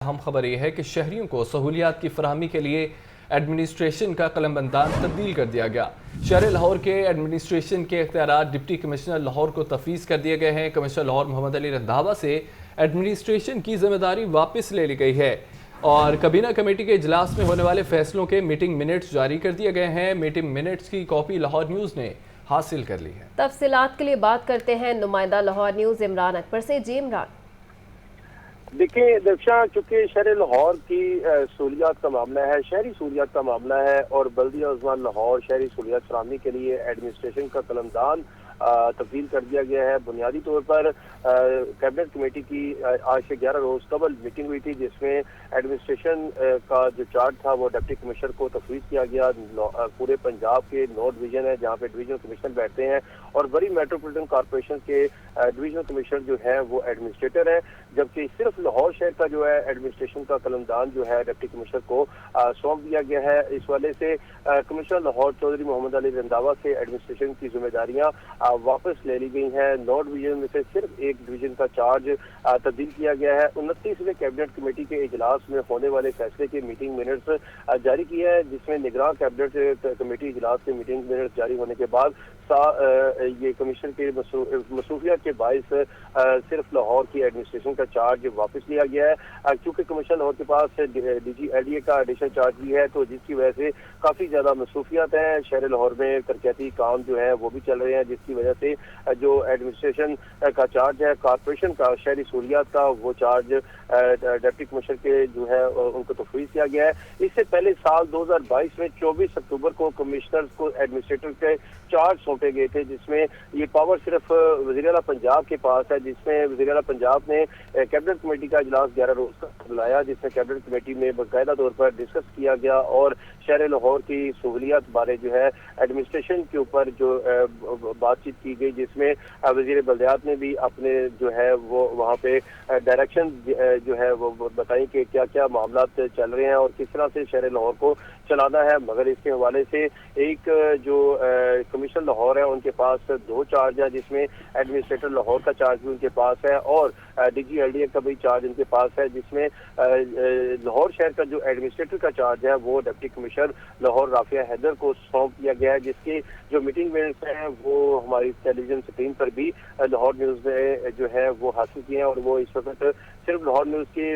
اہم خبر یہ ہے کہ شہریوں کو سہولیات کی فراہمی کے لیے ایڈمنسٹریشن کا قلم بندان تبدیل کر دیا گیا۔ شہر لاہور کے ایڈمنسٹریشن کے اختیارات ڈپٹی کمشنر لاہور کو تفویض کر دیے گئے ہیں۔ کمشنر لاہور محمد علی رندھاوا سے ایڈمنسٹریشن کی ذمہ داری واپس لے لی گئی ہے اور کابینہ کمیٹی کے اجلاس میں ہونے والے فیصلوں کے میٹنگ منٹس جاری کر دیے گئے ہیں۔ میٹنگ منٹس کی کاپی لاہور نیوز نے حاصل کر لی ہے۔ تفصیلات کے لیے بات کرتے ہیں نمائندہ لاہور نیوز عمران اکبر سے۔ جی عمران، دیکھیں درشاں، چونکہ شہر لاہور کی سہولیات کا معاملہ ہے، شہری سہولیات کا معاملہ ہے اور بلدیہ عظمی لاہور شہری سہولیات فراہمی کے لیے ایڈمنسٹریشن کا قلمدان تبدیل کر دیا گیا ہے۔ بنیادی طور پر کیبنٹ کمیٹی کی آج سے 11 روز قبل میٹنگ ہوئی تھی، جس میں ایڈمنسٹریشن کا جو چارج تھا وہ ڈپٹی کمشنر کو تفویض کیا گیا۔ پورے پنجاب کے 9 ڈویژن ہیں جہاں پہ ڈویژنل کمشنر بیٹھتے ہیں اور بڑی میٹروپولیٹن کارپوریشن کے ڈویژنل کمشنر جو ہے وہ ایڈمنسٹریٹر ہے، جبکہ صرف لاہور شہر کا جو ہے ایڈمنسٹریشن کا قلمدان جو ہے ڈپٹی کمشنر کو سونپ دیا گیا ہے۔ اس والے سے کمشنر لاہور چودھری محمد علی رندھاوا سے ایڈمنسٹریشن کی ذمہ داریاں واپس لے لی گئی ہیں۔ 9 ڈویژن میں سے صرف ایک ڈویژن کا چارج تبدیل کیا گیا ہے۔ 29ویں کیبنٹ کمیٹی کے اجلاس میں ہونے والے فیصلے کے میٹنگ منٹس جاری کیے ہیں، جس میں نگراں کیبنٹ کمیٹی اجلاس کے میٹنگ منٹس جاری ہونے کے بعد یہ کمیشن کے مصروفیات کے باعث صرف لاہور کی ایڈمنسٹریشن کا چارج واپس لیا گیا ہے۔ کیونکہ کمیشن لاہور کے پاس D G L D A کا ایڈیشنل چارج بھی ہے، تو جس کی وجہ سے کافی زیادہ مصروفیات ہیں۔ شہر لاہور میں ترقیاتی کام جو ہے وہ بھی چل رہے ہیں، جس کی وجہ سے جو ایڈمنسٹریشن کا چارج ہے کارپوریشن کا شہری سہولیات کا، وہ چارج ڈپٹی کمشنر کے جو ہے ان کو تفویض کیا گیا ہے۔ اس سے پہلے سال 2022 میں 24 اکتوبر کو کمشنر کو ایڈمنسٹریٹر کے چارج سونپے گئے تھے، جس میں یہ پاور صرف وزیر اعلیٰ پنجاب کے پاس ہے، جس میں وزیر اعلیٰ پنجاب نے کیبنٹ کمیٹی کا اجلاس 11 روز کا بلایا، جس میں کیبنٹ کمیٹی میں باقاعدہ طور پر ڈسکس کیا گیا اور شہر لاہور کی سہولیات بارے جو ہے ایڈمنسٹریشن کے اوپر جو بات چیت کی گئی، جس میں وزیر بلدیات نے بھی اپنے جو ہے وہ وہاں پہ ڈائریکشن جو ہے وہ بتائیں کہ کیا کیا معاملات چل رہے ہیں اور کس طرح سے شہر لاہور کو چلانا ہے۔ مگر اس کے حوالے سے ایک جو کمیشن لاہور ہے ان کے پاس 2 چارج ہیں، جس میں ایڈمنسٹریٹر لاہور کا چارج بھی ان کے پاس ہے اور D G L D A کا بھی چارج ان کے پاس ہے، جس میں لاہور شہر کا جو ایڈمنسٹریٹر کا چارج ہے وہ ڈپٹی کمشنر لاہور رافعہ حیدر کو سونپ دیا گیا ہے، جس کی جو میٹنگ منٹس ہیں وہ ہماری ٹیلی ویژن اسکرین پر بھی لاہور نیوز نے جو ہے وہ حاصل کیے ہیں اور وہ اس وقت صرف لاہور نیوز کے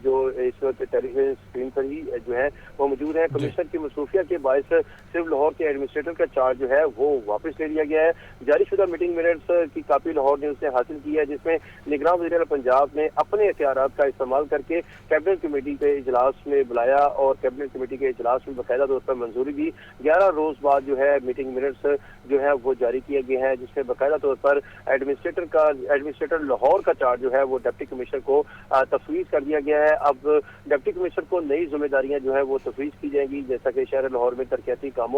جو اس وقت ٹیلی ویژن اسکرین پر ہی جو ہے وہ موجود ہیں۔ کمشنر کی مصروفیت کے باعث صرف لاہور کے ایڈمنسٹریٹر کا چارج جو ہے وہ واپس لے لیا گیا ہے۔ جاری شدہ میٹنگ منٹس کی کاپی لاہور نیوز نے حاصل کی ہے، جس میں نگراں وزیر اعلیٰ پنجاب نے اپنے اختیارات کا استعمال کر کے کیبنٹ کمیٹی کے اجلاس میں بلایا اور کیبنٹ کمیٹی کے اجلاس میں باقاعدہ طور پر منظوری دی۔ 11 روز بعد جو ہے میٹنگ منٹس جو ہے وہ جاری کیے گئے ہیں، جس میں باقاعدہ طور پر ایڈمنسٹریٹر لاہور کا چارج جو ہے وہ ڈپٹی کمشنر کو تفویض کر دیا گیا ہے۔ اب ڈپٹی کمشنر کو نئی ذمہ داریاں جو ہے وہ تفویض کی جائیں گی، جیسا کہ شہر لاہور میں ترقیاتی کام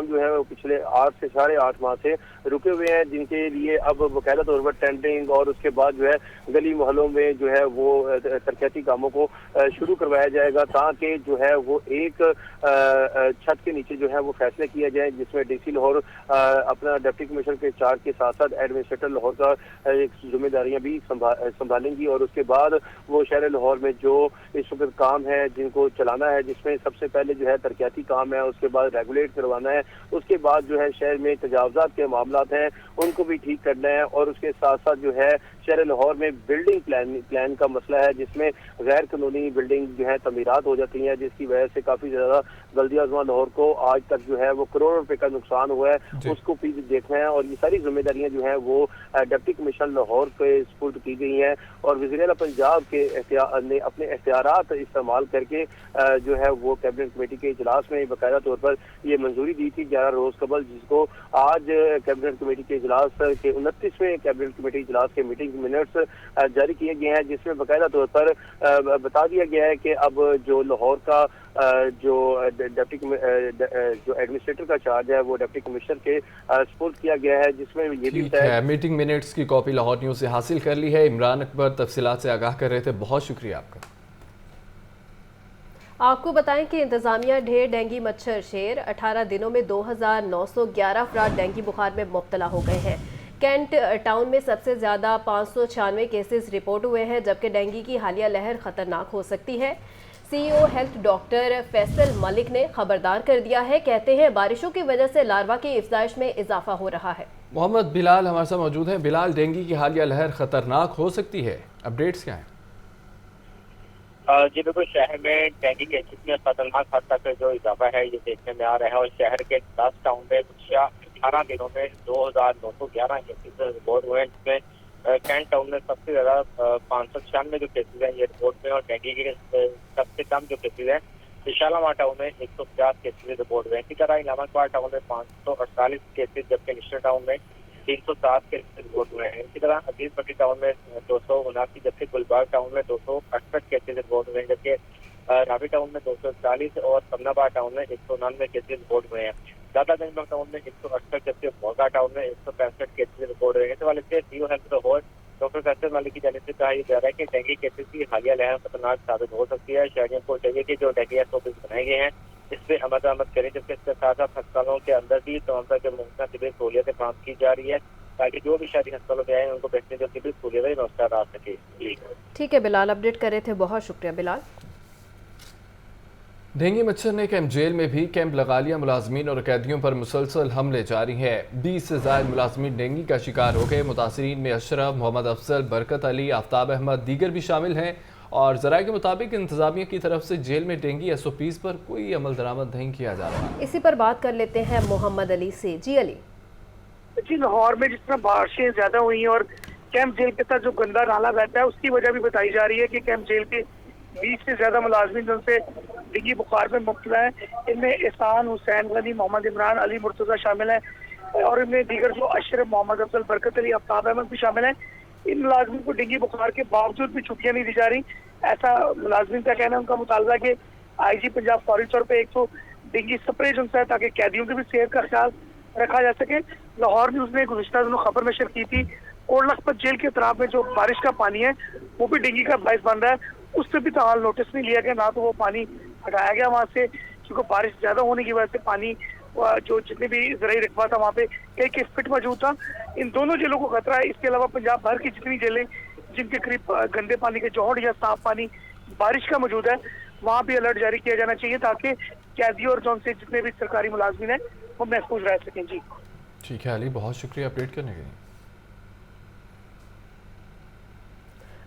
جو ہے وہ پچھلے 8 سے 8.5 ماہ سے رکے ہوئے ہیں، جن کے لیے اب باقاعدہ طور پر ٹینڈرنگ اور اس کے بعد جو ہے گلی محلوں میں جو ہے وہ ترقیاتی کاموں کو شروع کروایا جائے گا، تاکہ جو ہے وہ ایک چھت کے نیچے جو ہے وہ فیصلے کیے جائیں، جس میں ڈی سی لاہور اپنا ڈپٹی کمشنر کے چارج کے ساتھ ساتھ ایڈمنسٹریٹر لاہور کا ذمہ داریاں بھی سنبھالیں گی اور اس کے بعد وہ شہر لاہور میں جو اس وقت کام ہے جن کو چلانا ہے، جس میں سب سے پہلے جو ہے ترقیاتی کام ہے، اس کے بعد ریگولیٹ کروانا ہے، اس کے بعد جو ہے شہر میں تجاوزات کے معاملات ہیں ان کو بھی ٹھیک کرنا ہے اور اس کے ساتھ ساتھ جو ہے شہر لاہور میں بلڈنگ پلان کا مسئلہ ہے، جس میں غیر قانونی بلڈنگ جو ہے تعمیرات ہو جاتی ہیں، جس کی وجہ سے کافی زیادہ بلدیہ عظمی لاہور کو آج تک جو ہے وہ کروڑوں روپے کا نقصان ہوا ہے، اس کو بھی دیکھنا ہے اور یہ ساری ذمہ داریاں جو ہیں وہ ڈپٹی کمشنر لاہور کے سپرد کی گئی ہیں اور وزیر اعلیٰ پنجاب کے نے اپنے اختیارات استعمال کر کے جو ہے وہ کیبنٹ کمیٹی کے اجلاس میں باقاعدہ طور پر یہ منظوری دی تھی 11 روز قبل، جس کو آج کیبنٹ کمیٹی کے اجلاس کے 29ویں کیبنٹ کمیٹی اجلاس کے میٹنگ منٹس جاری کیے گئے ہیں، جس میں باقاعدہ طور پر بتا دیا گیا ہے کہ اب جو لاہور کا جو ایڈمنسٹریٹر کا چارج ہے وہ ڈپٹی کمشنر کے سپرد کیا گیا ہے، جس میں یہ بھی میٹنگ منٹس کی کاپی لاہور نیوز سے حاصل کر لی ہے۔ عمران اکبر تفصیلات سے آگاہ کر رہے تھے، بہت شکریہ آپ کا۔ آپ کو بتائیں کہ انتظامیہ ڈھیر ڈینگی مچھر شیر 18 دنوں میں 2911 افراد ڈینگی بخار میں مبتلا ہو گئے ہیں۔ کینٹ ٹاؤن میں سب سے زیادہ 596 کیسز رپورٹ ہوئے ہیں، جبکہ ڈینگی کی حالیہ لہر خطرناک ہو سکتی ہے۔ سی ای او ہیلتھ ڈاکٹر فیصل ملک نے خبردار کر دیا ہے، کہتے ہیں بارشوں کی وجہ سے لاروا کی افزائش میں اضافہ ہو رہا ہے۔ محمد بلال ہمارے ساتھ موجود ہیں۔ بلال، ڈینگی کی حالیہ لہر خطرناک ہو سکتی ہے، اپڈیٹس کیا ہیں؟ جی بالکل، شہر میں ڈینگی کیسز میں خطرناک حد تک جو اضافہ ہے یہ دیکھنے میں آ رہا ہے، اور شہر کے 10 ٹاؤن میں 18 دنوں میں 2911 کیسز رپورٹ ہوئے ہیں، جس میں کینٹ ٹاؤن میں سب سے زیادہ 596 جو کیسز ہیں یہ رپورٹ میں، اور ڈینگی کے سب سے کم جو کیسز ہیں شالامار ٹاؤن میں 150 کیسز رپورٹ ہوئے ہیں۔ اسی طرح علامہ اقبال ٹاؤن میں 548 کیسز، جبکہ نشتر ٹاؤن میں 307 کیسز رپورٹ ہوئے ہیں۔ اسی طرح عزیز پٹی ٹاؤن میں 279، جبکہ گلبارگ ٹاؤن میں 268 کیسز رپورٹ ہوئے ہیں، جبکہ راوی ٹاؤن میں 240 اور سمنا آباد ٹاؤن میں 199 کیسز رپورٹ ہوئے ہیں۔ دادا گنج باغ ٹاؤن میں 168، جبکہ موگا ٹاؤن میں 165 کیسز رپورٹ ہوئے ہیں۔ اس حوالے سے C O health Lahore doctor Faisal Malik کی جانب سے کہا یہ جا رہا ہے کہ ڈینگی کیسز کی حالیہ لہر خطرناک ثابت ہو سکتی ہے۔ شہریوں کو چاہیے کہ جو ڈینگی SOPs بنائے گئے ہیں اس پہ عمل درآمد کریں، جبکہ اس کے ساتھ ساتھ ہسپتالوں کے اندر بھی تمام طرح کے ممکنہ طبی سہولیتیں فراہم کی جا رہی ہے، تاکہ جو بھی شہری ہسپتالوں میں آئے ان کو بہترین جو طبی سہولیتیں میسر آ سکے۔ ٹھیک ہے بلال، اپڈیٹ کر رہے تھے، بہت شکریہ بلال۔ ڈینگی مچھر نے کیمپ جیل میں بھی کیمپ لگا لیا، ملازمین اور قیدیوں پر مسلسل حملے جاری ہیں۔ 20 سے زائد ملازمین ڈینگی کا شکار ہو گئے۔ متاثرین میں اشرف، محمد افضل، برکت علی، آفتاب احمد دیگر بھی شامل ہیں، اور ذرائع کے مطابق انتظامیہ کی طرف سے جیل میں ڈینگی SOPs پر کوئی عمل درآمد نہیں کیا جا رہا۔ اسی پر بات کر لیتے ہیں محمد علی سے۔ جی علی۔ جی، لاہور میں جس طرح بارشیں زیادہ ہوئی ہیں اور کیمپ جیل کے ساتھ جو گندا نالا بہتا ہے اس کی وجہ بھی بتائی جا رہی ہے کہ کیمپ جیل کے 20 سے زیادہ ملازمین جن سے ڈینگی بخار میں مبتلا ہیں، ان میں احسان، حسین غنی، محمد عمران، علی مرتضیٰ شامل ہیں، اور ان میں دیگر جو اشرف، محمد افضل، برکت علی، آفتاب احمد بھی شامل ہیں۔ ان ملازمین کو ڈینگی بخار کے باوجود بھی چھٹیاں نہیں دی جا رہی، ایسا ملازمین کا کہنا ہے۔ ان کا مطالبہ ہے کہ IG پنجاب فوری طور پہ 100 ڈینگی سپرے جو ہے تاکہ قیدیوں کی بھی صحت کا خیال رکھا جا سکے۔ لاہور نیوز نے گزشتہ دنوں خبر نشر کی تھی کوٹ لکھپت جیل کے اطراف میں جو بارش کا پانی ہے وہ بھی ڈینگی کا باعث بن رہا ہے، اس سے بھی تاحال نوٹس نہیں لیا گیا، نہ تو وہ پانی ہٹایا گیا وہاں سے، کیونکہ بارش زیادہ ہونے کی وجہ سے پانی جو جتنے بھی زرعی رقبہ تھا وہاں پہ کئی فٹ موجود تھا۔ ان دونوں جیلوں کو خطرہ ہے۔ اس کے علاوہ پنجاب بھر کی جتنی جیلیں جن کے قریب گندے پانی کے جوہر یا صاف پانی بارش کا موجود ہے وہاں بھی الرٹ جاری کیا جانا چاہیے، تاکہ قیدی اور جون سے جتنے بھی سرکاری ملازمین ہیں وہ محفوظ رہ سکیں۔ جی ٹھیک ہے علی، بہت شکریہ اپڈیٹ کرنے کے لیے۔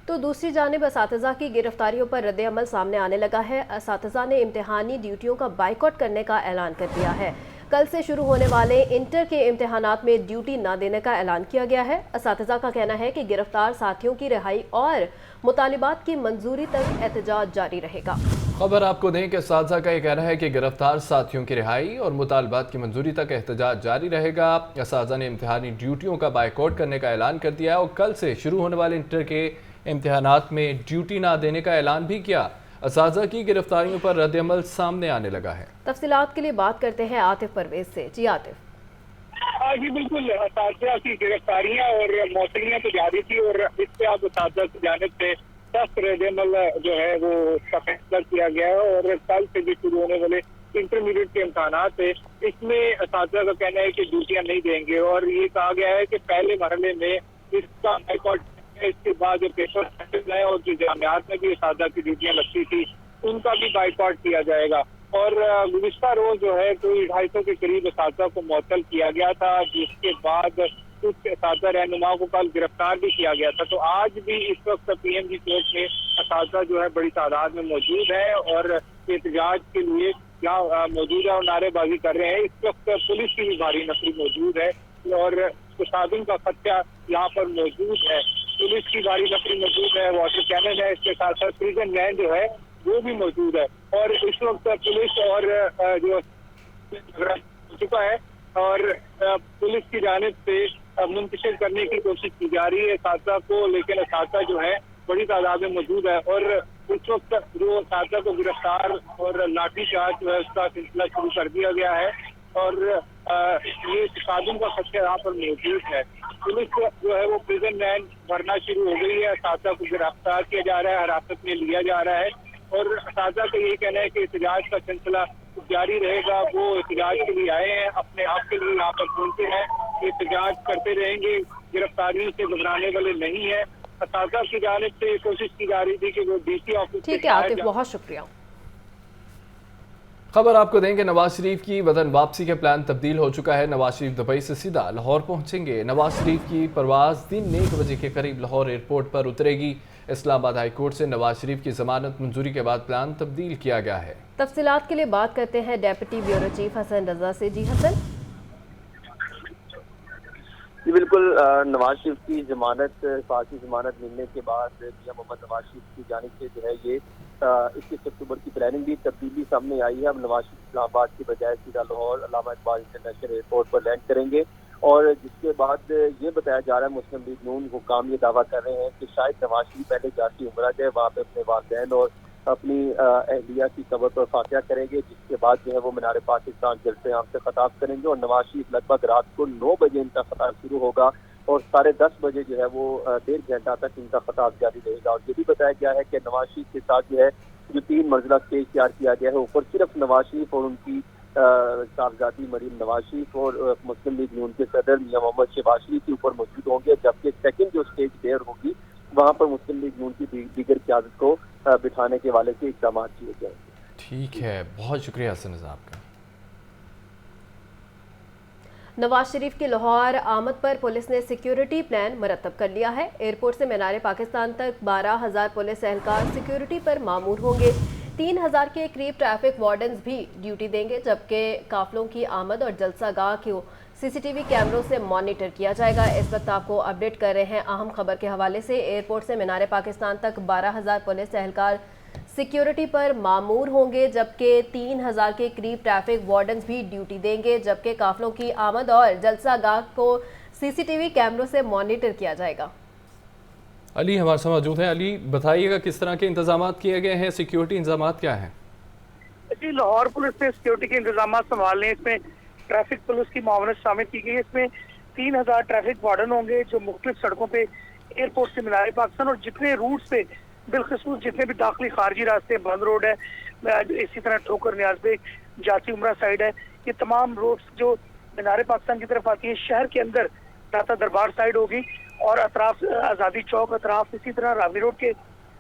تو دوسری جانب اساتذہ کی گرفتاریوں پر رد عمل سامنے آنے لگا ہے۔ اساتذہ نے امتحانی ڈیوٹیوں کا بائیکاٹ کرنے کا اعلان کر دیا ہے۔ کل سے شروع ہونے والے انٹر کے امتحانات میں ڈیوٹی نہ دینے کا اعلان کیا گیا ہے۔ اساتذہ کا کہنا ہے کہ گرفتار ساتھیوں کی رہائی اور مطالبات کی منظوری تک احتجاج جاری رہے گا۔ خبر آپ کو دیں کہ اساتذہ کا یہ کہنا ہے کہ گرفتار ساتھیوں کی رہائی اور مطالبات کی منظوری تک احتجاج جاری رہے گا۔ اساتذہ نے امتحانی ڈیوٹیوں کا بائیکاٹ کرنے کا اعلان کر دیا ہے اور کل سے شروع ہونے والے انٹر کے امتحانات میں ڈیوٹی نہ دینے کا اعلان بھی کیا۔ اساتذہ کی گرفتاریوں پر رد عمل سامنے آنے لگا ہے۔ تفصیلات کے لیے بات کرتے ہیں عاطف پرویز سے۔ جی عاطف۔ جی بالکل، اساتذہ کی گرفتاریاں اور معطلیاں تو جاری تھی، اور اس سے اب اساتذہ کی جانب سے سخت رد عمل جو ہے وہ اس کا فیصلہ کیا گیا ہے، اور کل سے جو شروع ہونے والے انٹرمیڈیٹ کے امتحانات ہے اس میں اساتذہ کا کہنا ہے کہ ڈیوٹیاں نہیں دیں گے، اور یہ کہا گیا ہے کہ پہلے مرحلے میں اس کا بائیکاٹ، اس کے بعد جو پیپر ہے اور جو جامعات میں بھی اساتذہ کی ڈیوٹیاں لگتی تھی ان کا بھی بائیکاٹ کیا جائے گا۔ اور گزشتہ روز جو ہے کوئی 250 کے قریب اساتذہ کو معطل کیا گیا تھا، جس کے بعد کچھ اساتذہ رہنما کو کل گرفتار بھی کیا گیا تھا۔ تو آج بھی اس وقت PMG کورٹ میں اساتذہ جو ہے بڑی تعداد میں موجود ہے اور احتجاج کے لیے یہاں موجود ہے اور نعرے بازی کر رہے ہیں۔ اس وقت پولیس کی بھی بھاری نفری موجود ہے اور تصادم کا خدشہ یہاں پر موجود ہے۔ پولیس کی بھاری نفری موجود ہے، واٹر کینن ہے، اس کے ساتھ ساتھ پریزن وین جو ہے وہ بھی موجود ہے، اور اس وقت پولیس اور جو ہو چکا ہے اور پولیس کی جانب سے منتشر کرنے کی کوشش کی جا رہی ہے اساتذہ کو، لیکن اساتذہ جو ہے بڑی تعداد میں موجود ہے، اور اس وقت جو اساتذہ کو گرفتار اور لاٹھی چارج جو ہے اس کا سلسلہ شروع کر دیا گیا ہے، اور یہ تصادم کا خدشہ یہاں پر موجود ہے۔ پولیس جو ہے وہ پریزن وین بھرنا شروع ہو گئی ہے، اساتذہ کو گرفتار کیا جا رہا ہے، حراست میں لیا جا رہا ہے، اور اساتذہ کا یہ کہنا ہے کہ احتجاج کا سلسلہ جاری رہے گا۔ وہ احتجاج کے لیے آئے ہیں، اپنے آپ کے لیے یہاں پر پہنچے ہیں، एहतजाज करते रहेंगे, गिरफ्तारियों से घबराने वाले नहीं है। असाजा की जानिब से कोशिश की जा रही थी कि वो DC ऑफिस ठीक है आतिफ, बहुत शुक्रिया। खबर आपको दें कि नवाज शरीफ की वतन वापसी के प्लान तब्दील हो चुका है। नवाज शरीफ दुबई से सीधा लाहौर पहुंचेंगे। नवाज शरीफ की परवाज दिन 1 बजे के करीब लाहौर एयरपोर्ट पर उतरेगी। इस्लामाबाद हाई कोर्ट से नवाज शरीफ की जमानत मंजूरी के बाद प्लान तब्दील किया गया है। तफसीलात के लिए बात करते हैं deputy bureau chief Hasan Raza से। जी हसन। जी बिल्कुल, नवाज शरीफ की जमानत, फांसी जमानत मिलने के बाद मियां मोहम्मद नवाज शरीफ की जानिब से जो है ये 21 अक्टूबर की प्लानिंग भी तब्दीली सामने आई है। अब नवाज शरीफ इस्लामाबाद की बजाय सीधा लाहौर अल्लामा इकबाल इंटरनेशनल एयरपोर्ट पर लैंड करेंगे और जिसके बाद ये बताया जा रहा है, मुस्लिम लीग नून हुकाम ये दावा कर रहे हैं कि शायद नवाज शरीफ पहले जाती उमरा गए, वहाँ पे अपने वालिदैन और अपनी अहलिया की कब्र पर फातिहा करेंगे, जिसके बाद जो है वो मीनार पाकिस्तान जलसे आम से खिताब करेंगे और नवाज शरीफ लगभग रात को 9 बजे इनका खिताब शुरू होगा और 10:30 बजे जो है वो 1.5 घंटा तक इनका खिताब जारी रहेगा। और ये भी बताया गया है कि नवाज शरीफ के साथ जो है जो 3 मंजिला स्टेज तैयार किया गया है, ऊपर सिर्फ नवाज शरीफ और उनकी साहबजादी मरीम नवाज शरीफ और मुस्लिम लीग नून के सदर मियां मोहम्मद शहबाज शरीफ के ऊपर मौजूद होंगे, जबकि सेकंड जो स्टेज देयर होगी वहां पर मुस्लिम लीग नून की दीगर क़यादत को बिठाने के वाले से इक़दाम किए जाएंगे। ठीक है, बहुत शुक्रिया हसन रज़ा आपका। नवाज शरीफ की लाहौर आमद पर पुलिस ने सिक्योरिटी प्लान मरतब कर लिया है। एयरपोर्ट से मीनार पाकिस्तान तक 12,000 पुलिस एहलकार सिक्योरिटी पर मामूर होंगे। 3,000 के करीब ट्रैफिक वार्डन्स भी ड्यूटी देंगे, जबकि काफिलों की आमद और जलसा गाह को CCTV कैमरों से मॉनिटर किया जाएगा। इस वक्त आपको अपडेट कर रहे हैं अहम खबर के हवाले से। एयरपोर्ट से मीनार पाकिस्तान तक 12,000 पुलिस एहलकार सिक्योरिटी पर मामूर होंगे, जबकि 3,000 के करीब ट्रैफिक वार्डन्स भी ड्यूटी देंगे, जबकि काफिलों की आमद और जलसा गाह को CCTV कैमरों से मॉनिटर किया जाएगा। अली हमारे साथ मौजूद हैं। अली, बताइएगा किस तरह के इंतजाम किए गए हैं, सिक्योरिटी इंतजाम क्या हैं? जी, लाहौर पुलिस ने सिक्योरिटी के इंतजाम संभालने, इसमें ट्रैफिक पुलिस की मावनत शामिल की गई है। इसमें 3,000 ट्रैफिक वार्डन होंगे जो मुख्तलिफ सड़कों पे एयरपोर्ट से मीनार पाकिस्तान और जितने रूट्स पे बिलखसूस जितने भी दाखिली खारजी रास्ते, बंद रोड है, इसी तरह ठोकर न्याज़बेग जाती उमरा साइड है, ये तमाम रोड्स जो मीनार पाकिस्तान की तरफ आती है, शहर के अंदर दाता दरबार साइड होगी और अतराफ आज़ादी चौक अतराफ, इसी तरह रावी रोड के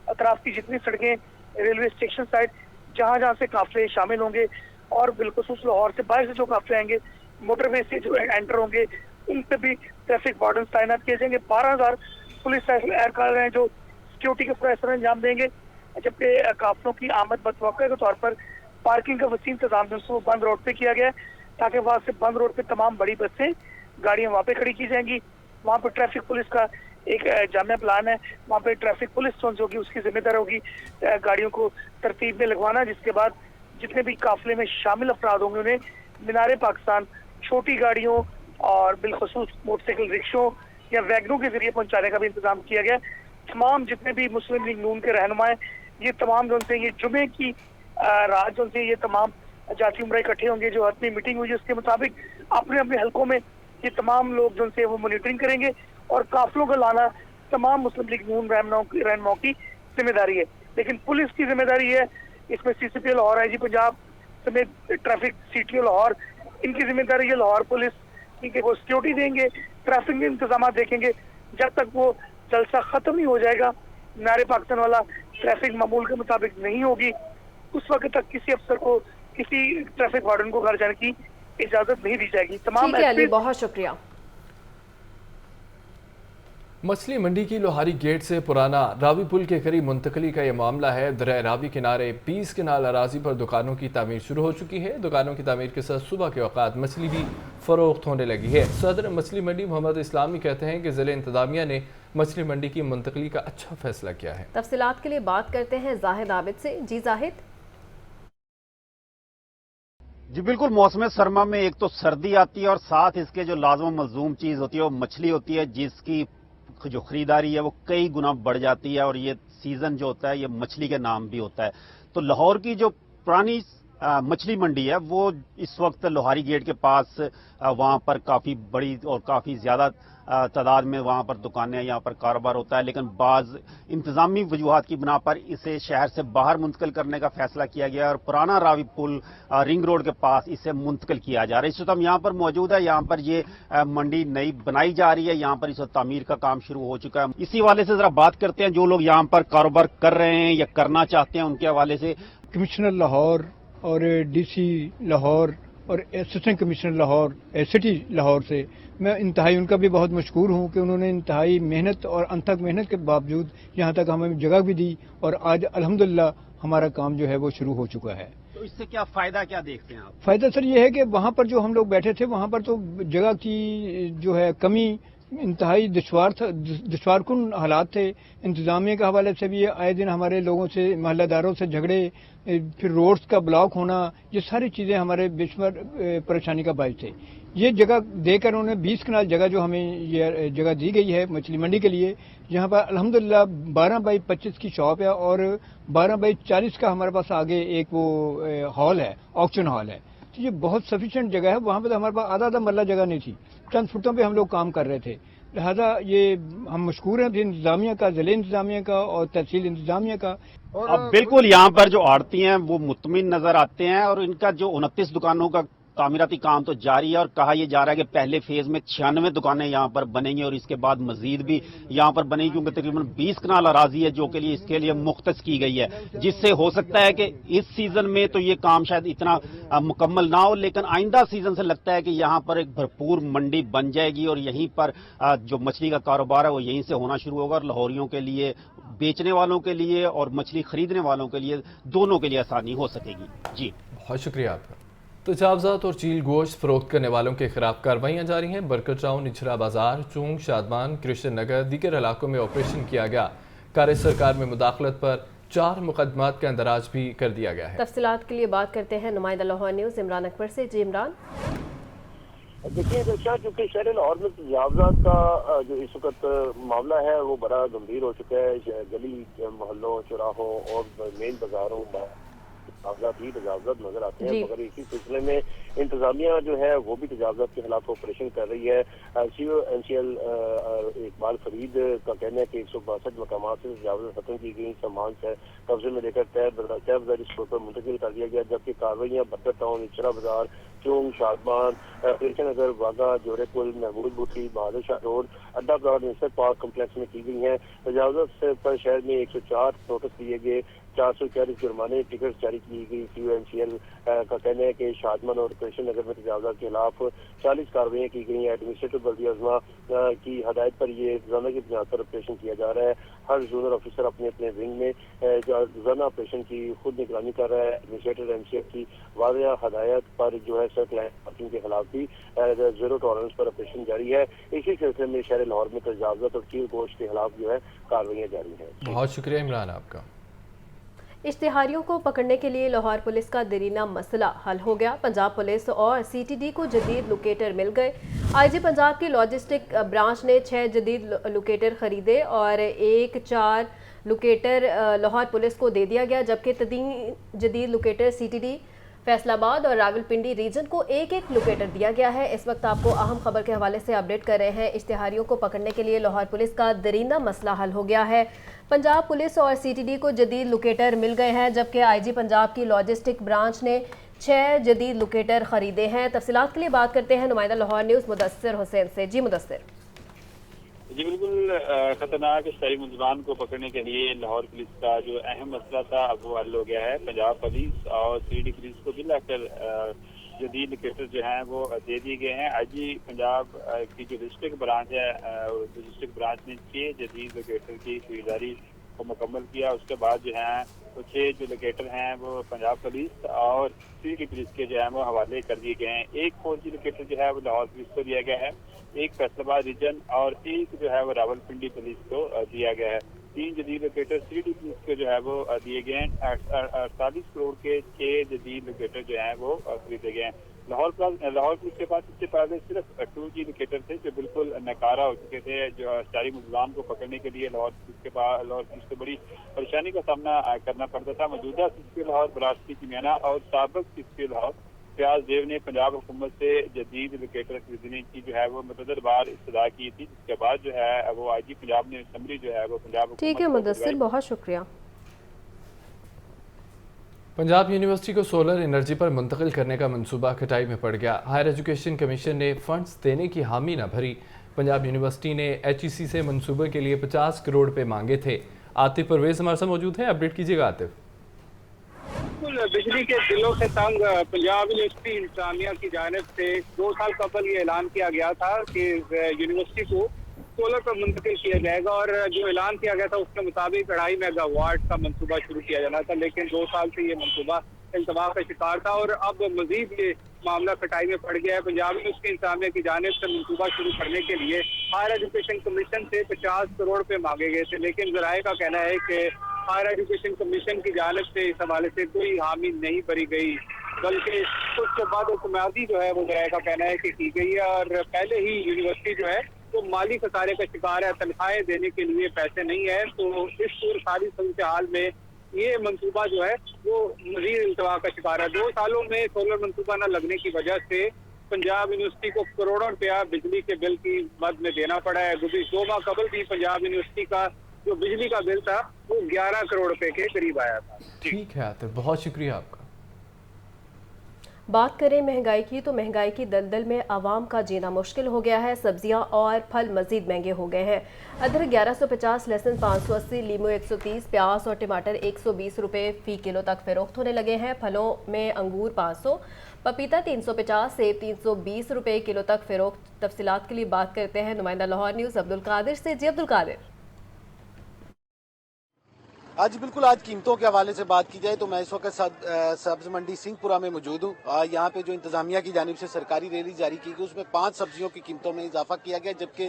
अतराफ की जितनी सड़कें, रेलवे स्टेशन साइड, जहाँ जहाँ से काफिले शामिल होंगे और बिलखसूस लाहौर से बाहर से जो काफिले आएंगे, मोटरवे से जो एंटर होंगे, उन पे भी ट्रैफिक वार्डन तैनात किए जाएंगे। 12,000 पुलिस एहलकार हैं जो सिक्योरिटी के पूरा असर अंजाम देंगे, जबकि काफिलों की आमद बतवक्का के तौर पर पार्किंग का वसीम इंतजाम जो बंद रोड पे किया गया है, ताकि वहाँ से बंद रोड पे तमाम बड़ी बसें गाड़ियाँ वहाँ पे खड़ी की जाएंगी। वहाँ पर ट्रैफिक पुलिस का एक जामिया प्लान है, वहाँ पे ट्रैफिक पुलिस जो होगी उसकी जिम्मेदार होगी गाड़ियों को तरतीब में लगवाना, जिसके बाद जितने भी काफिले में शामिल अफराद होंगे उन्हें मीनार पाकिस्तान छोटी गाड़ियों और बिलखसूस मोटरसाइकिल रिक्शों या वैगनों के जरिए पहुंचाने का भी इंतजाम किया गया। तमाम जितने भी मुस्लिम लीग नून के रहनुमा हैं, ये तमाम जो उनसे ये जुमे की रात जो उनसे ये तमाम जाती उम्रा इकट्ठे होंगे, जो अपनी मीटिंग हुई उसके मुताबिक अपने अपने हलकों में ये तमाम लोग जो उनसे वो मॉनिटरिंग करेंगे और काफिलों को लाना तमाम मुस्लिम लीग नून रहनुमाओं की जिम्मेदारी है। लेकिन पुलिस की जिम्मेदारी है, इसमें CCP लाहौर, IG पंजाब समेत ट्रैफिक CTO लाहौर, इनकी जिम्मेदारी है लाहौर पुलिस की, वो सिक्योरिटी देंगे, ट्रैफिक के इंतजाम देखेंगे। जब तक वो जलसा खत्म नहीं हो जाएगा, मीनार पाकिस्तान वाला ट्रैफिक मामूल के मुताबिक नहीं होगी, उस वक्त तक किसी अफसर को किसी ट्रैफिक वार्डन को घर जाने की इजाजत नहीं दी जाएगी। तमाम बहुत शुक्रिया। मछली मंडी की लोहारी गेट से पुराना रावी पुल के करीब मुंतकली का यह मामला है। दरिया रावी किनारे 20 कनाल अराजी पर दुकानों की तामीर शुरू हो चुकी है। दुकानों की तामीर के साथ सुबह के औकात मछली भी फरोख्त होने लगी है। सदर मछली मंडी मोहम्मद इस्लामी कहते हैं कि ज़िले इंतजामिया ने मछली मंडी की मुंतकली का अच्छा फैसला किया है। तफसीलात के लिए बात करते हैं जाहिद आबिद से। जी जाहिद। जी बिल्कुल, मौसम सरमा में एक तो सर्दी आती है और साथ इसके जो लाजम मलजूम चीज़ होती है वो मछली होती है, जिसकी जो खरीदारी है वो कई गुना बढ़ जाती है और ये सीजन जो होता है ये मछली के नाम भी होता है। तो लाहौर की जो पुरानी मछली मंडी है वो इस वक्त लोहारी गेट के पास वहां पर काफी बड़ी और काफी ज्यादा तादाद में वहां पर दुकानें, यहाँ पर कारोबार होता है, लेकिन बाज इंतजामी वजूहात की बिना पर इसे शहर से बाहर मुंतकिल करने का फैसला किया गया और पुराना रावी पुल रिंग रोड के पास इसे मुंतकिल किया जा रहा है। इस वक्त हम यहाँ पर मौजूद है, यहाँ पर ये मंडी नई बनाई जा रही है, यहाँ पर इस वक्त तामीर का काम शुरू हो चुका है। इसी हवाले से जरा बात करते हैं जो लोग यहाँ पर कारोबार कर रहे हैं या करना चाहते हैं उनके हवाले से। कमिश्नर लाहौर और डीसी लाहौर और assistant commissioner Lahore city Lahore से मैं इंतहाई उनका भी बहुत मशकूर हूँ कि उन्होंने इंतहाई मेहनत और अनथक मेहनत के बावजूद यहाँ तक हमें जगह भी दी और आज अल्हम्दुलिल्लाह हमारा काम जो है वो शुरू हो चुका है। तो इससे क्या फायदा क्या देखते हैं आप? फायदा सर ये है कि वहाँ पर जो हम लोग बैठे थे वहाँ पर तो जगह की जो है कमी इंतहाई दुश्वारकुन हालात थे। इंतजामिया के हवाले से भी आए दिन हमारे लोगों से, मोहल्लेदारों से झगड़े, फिर रोड्स का ब्लॉक होना, ये सारी चीज़ें हमारे बेशुमार परेशानी का बायस थे। ये जगह देकर उन्होंने 20 कनाल जगह जो हमें ये जगह दी गई है मछली मंडी के लिए, जहाँ पर अल्हम्दुलिल्लाह 12x25 की शॉप है और 12x40 का हमारे पास आगे एक वो हॉल है, ऑक्शन हॉल है। तो ये बहुत सफिशिएंट जगह है। वहाँ पर हमारे पास आधा मरला जगह नहीं थी, चंद फुटों पे हम लोग काम कर रहे थे। लिहाजा ये हम मशकूर हैं इंतजामिया का, जिले इंतजामिया का और तहसील इंतजामिया का। अब बिल्कुल यहाँ पर जो आड़ती हैं वो मुतमिन नजर आते हैं और इनका जो 29 दुकानों का तामीराती काम तो जारी है और कहा यह जा रहा है कि पहले फेज में 96 दुकानें यहाँ पर बनेंगी और इसके बाद मजीद भी यहाँ पर बनेगी, क्योंकि तकरीबन 20 कनाल अराजी है जो के लिए इसके लिए मुख्तस की गई है, जिससे हो सकता है कि इस सीजन में तो ये काम शायद इतना मुकम्मल ना हो, लेकिन आइंदा सीजन से लगता है कि यहाँ पर एक भरपूर मंडी बन जाएगी और यहीं पर जो मछली का कारोबार है वो यहीं से होना शुरू होगा और लाहौरियों के लिए, बेचने वालों के लिए और मछली खरीदने वालों के लिए, दोनों के लिए आसानी हो सकेगी। जी बहुत शुक्रिया आपका। तो तजावजात और चील गोश्त फरोख्त करने वालों के खिलाफ कार्रवाइयाँ जारी हैं। बरकत टाउन, इछरा बाजार, चूंग, शादमान, कृष्ण नगर, दीगर इलाकों में ऑपरेशन किया गया। कार सरकार में मुदाखलत पर 4 मुकदमात का इंदराज भी कर दिया गया है। तफसीलात के लिए बात करते हैं नुमाइंदा लाहौर न्यूज़ इमरान अकबर से। जी इमरान। देखिए दर्शा, चूँकि शहर लाहौर में तजावजात का जो इस वक्त मामला है वो बड़ा गंभीर हो चुका है। गली मोहल्लों, चौराहों और मेन बाजारों में ही तजावजात नजर आते हैं, मगर इसी सिलसिले में इंतजामिया जो है वो भी तजावजात के खिलाफ ऑपरेशन कर रही है। CONCL इकबाल फरीद का कहना है कि 162 मकामात से तजावजात खत्म की गई, सामान से कब्जे में लेकर तय बाजारी स्टोर पर मुंतकिल कर दिया गया, जबकि कार्रवाइयाँ बरकत टाउन, इचरा बाजार, चूंग, शादमान, कृष्ण नगर, वागा, जोड़े पुल, महमूद बुटी, बहादुर शाह रोड, अड्डा प्लाट, नेशनल पार्क कम्प्लेक्स में की गई हैं। तजावजात पर शहर में 104 नोटिस दिए गए, 440 जुर्माने टिकट जारी की गई। CONCL का कहना है कि शादमान और कृष्ण नगर में तजावजात के खिलाफ 40 कार्रवाइयाँ की गई हैं। एडमिनिस्ट्रेटिव बल्दिया अज़मा की हदायत पर ये रोजाना की बुनियाद पर ऑपरेशन किया जा रहा है। हर जोनल ऑफिसर अपने अपने विंग में रोजाना ऑपरेशन की खुद निगरानी कर रहा है। एडमिनिस्ट्रेटिव MCF की वाज़ेह हदायत पर जो है सड़क लाइन पार्किंग के खिलाफ भी जीरो टॉलरेंस पर ऑपरेशन जारी है। इसी सिलसिले में शहर लाहौर में तजावजात और चील गोश्त के खिलाफ जो है कार्रवाइयाँ जारी हैं। बहुत शुक्रिया इमरान आपका। इश्तिहारियों को पकड़ने के लिए लाहौर पुलिस का दरीना मसला हल हो गया। पंजाब पुलिस और CTD को जदीद लोकेटर मिल गए। IG पंजाब की लॉजिस्टिक ब्रांच ने 6 जदीद लोकेटर खरीदे और 1-4 लोकेटर लाहौर पुलिस को दे दिया गया, जबकि 3 जदीद लोकेटर CTD, फैसलाबाद और रावलपिंडी रीजन को 1-1 लोकेटर दिया गया है। इस वक्त आपको अहम खबर के हवाले से अपडेट कर रहे हैं। इश्तिहारियों को पकड़ने के लिए लाहौर पुलिस का दरीना मसला हल हो गया है। पंजाब पुलिस और CTD को जदीद लोकेटर मिल गए हैं, जबकि IG पंजाब की लॉजिस्टिक ब्रांच ने 6 जदीद लोकेटर खरीदे हैं। तफसीलात के लिए बात करते हैं नुमाइंदा लाहौर न्यूज़ मुदस्सिर हुसैन से। जी मुदस्सिर। जी बिल्कुल, खतरनाक शहरी मुलजमान को पकड़ने के लिए लाहौर पुलिस का जो अहम मसला था अब वो हल हो गया है। पंजाब पुलिस और CTD पुलिस को मिलाकर जदीद लोकेटर जो हैं वो दे दिए गए हैं। IG पंजाब की जो डिस्ट्रिक्ट ब्रांच है, डिस्ट्रिक्ट ब्रांच ने 6 जदीद लोकेटर की खरीदारी को मुकम्मल किया। उसके बाद जो है वो 6 जो लोकेटर हैं वो पंजाब पुलिस और CTD पुलिस के जो है वो हवाले कर दिए गए हैं। एक फौजी लोकेटर जो है वो लाहौर पुलिस को दिया गया है, एक फैसलाबाद रीजन और एक जो है वो रावलपिंडी पुलिस को दिया गया है। 3 जदीद लोकेटर CTD पुलिस को जो है वो दिए गए हैं। 48 करोड़ के 6 जदीद लोकेटर जो है वो खरीदे गए हैं। लाहौर पुलिस के पास इससे पहले सिर्फ 2G इंडिकेटर थे जो बिल्कुल नाकारा हो चुके थे, जो शहरी मुलजिमान को पकड़ने के लिए लाहौर पुलिस को बड़ी परेशानी का सामना करना पड़ता था। मौजूदा सीसीपी लाहौर बरास्ती किमियाना और साबिक सीसीपी लाहौर फयाज देव ने पंजाब हुकूमत से जदीद इंडिकेटर खरीदने की जो है वो मुतअद्दिद बार इस्तदा की थी, जिसके बाद जो है वो IG पंजाब ने समरी जो है वो पंजाब। ठीक है मुदस्सिर, बहुत शुक्रिया। पंजाब यूनिवर्सिटी को सोलर एनर्जी पर मुंतकिल करने का मंसूबा खटाई में पड़ गया। हायर एजुकेशन कमीशन ने फंड्स देने की हामी न भरी। पंजाब यूनिवर्सिटी ने HEC से मंसूबे के लिए 50 करोड़ रुपए मांगे थे। आतिफ परवेज हमारे साथ मौजूद है, अपडेट कीजिएगा आतिफ। बिल्कुल, बिजली के बिलों से तंग पंजाब यूनिवर्सिटी इंतजामिया की जानिब से 2 साल कबल ये ऐलान किया गया था कि यूनिवर्सिटी को सोलर पर मुंतकिल किया जाएगा, और जो ऐलान किया गया था उसके मुताबिक 2.5 मेगावाट का मंसूबा शुरू किया जाना था, लेकिन 2 साल से ये मंसूबा इंतबाह का शिकार था और अब मजीद ये मामला खटाई में पड़ गया है। पंजाब यूनिवर्सिटी इंतजामिया की जानिब से मंसूबा शुरू करने के लिए हायर एजुकेशन कमीशन से 50 करोड़ रुपए मांगे गए थे, लेकिन ज़राए का कहना है कि हायर एजुकेशन कमीशन की जानिब से इस हवाले से कोई हामी नहीं भरी गई, बल्कि कुछ बाद कुमादी जो है वो ज़राए का कहना है कि की गई है, और पहले ही यूनिवर्सिटी जो है तो माली खसारे का शिकार है, तनख्वाहें देने के लिए पैसे नहीं है। तो इस सारी सूरत हाल में ये मंसूबा जो है वो मजीद इंतवा का शिकार है। 2 सालों में सोलर मंसूबा न लगने की वजह से पंजाब यूनिवर्सिटी को करोड़ों रुपया बिजली के बिल की मद में देना पड़ा है। गुज़िर 2 माह कबल भी पंजाब यूनिवर्सिटी का जो बिजली का बिल था वो 11 करोड़ रुपए के करीब आया था। ठीक है आतिफ, बहुत शुक्रिया आपका। बात करें महंगाई की, तो महंगाई की दलदल में आवाम का जीना मुश्किल हो गया है। सब्जियां और फल मजीद महंगे हो गए हैं। अदरक 1150, लहसुन 580, लीमू 130, प्याज और टमाटर 120 रुपए फी किलो तक फरोख्त होने लगे हैं। फलों में अंगूर 500, पपीता 350, सेब 320 रुपए किलो तक फरोख्त। तफसीलात के लिए बात करते हैं नुमाइंदा लाहौर न्यूज़ अब्दुल कादिर से। जी अब्दुल कादिर। आज बिल्कुल आज कीमतों के हवाले से बात की जाए तो मैं इस वक्त सब्ज मंडी सिंहपुरा में मौजूद हूँ। यहाँ पे जो इंतजामिया की जानिब से सरकारी रैली जारी की गई उसमें 5 सब्जियों की कीमतों में इजाफा किया गया, जबकि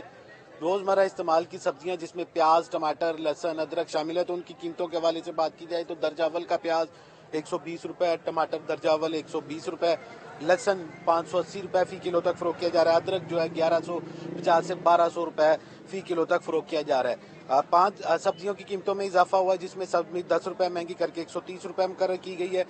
रोजमर्रा इस्तेमाल की सब्जियां जिसमें प्याज, टमाटर, लहसुन, अदरक शामिल है, तो उनकी कीमतों के हवाले से बात की जाए तो दर्जा अव्वल का प्याज 120 रुपए, टमाटर दर्जा अव्वल 120 रुपए, लहसुन 580 रुपए फी किलो तक फरोख्त किया जा रहा है। अदरक जो है 1150 से 1200 रुपए फी किलो तक फरोख्त किया जा रहा है। 5 सब्जियों की कीमतों में इजाफा हुआ है, जिसमें सब्जी 10 रुपए महंगी करके 130 रुपए मुकर्रर की गई है।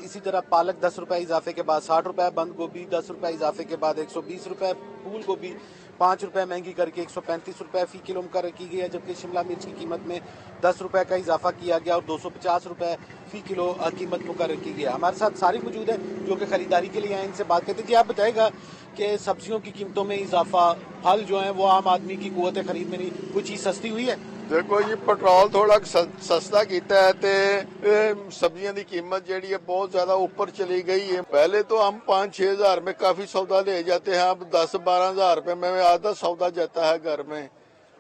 इसी तरह पालक 10 रुपए इजाफे के बाद 60 रुपए, बंद गोभी 10 रुपए इजाफे के बाद 120 रुपए, फूल गोभी 5 रुपए महंगी करके 135 रुपए फी किलो मुकर्रर की गई है, जबकि शिमला मिर्च की कीमत में 10 रुपए का इजाफा किया गया और 250 रुपए फी किलो कीमत मुकर्रर की गई है। हमारे साथ सारी मौजूद है जो कि खरीदारी के लिए आए, इनसे बात करते हैं। जी आप बताएगा कि सब्जियों की कीमतों में इजाफा, फल जो है वो आम आदमी की कुव्वत खरीद में नहीं, कोई चीज सस्ती हुई है? देखो जी, पेट्रोल थोड़ा सस्ता किया है ते सब्जियों की कीमत जी है बहुत ज्यादा ऊपर चली गई है। पहले तो हम 5-6 हजार में काफी सौदा ले जाते हैं, अब 10-12 हजार रुपए में आधा सौदा जाता है घर में,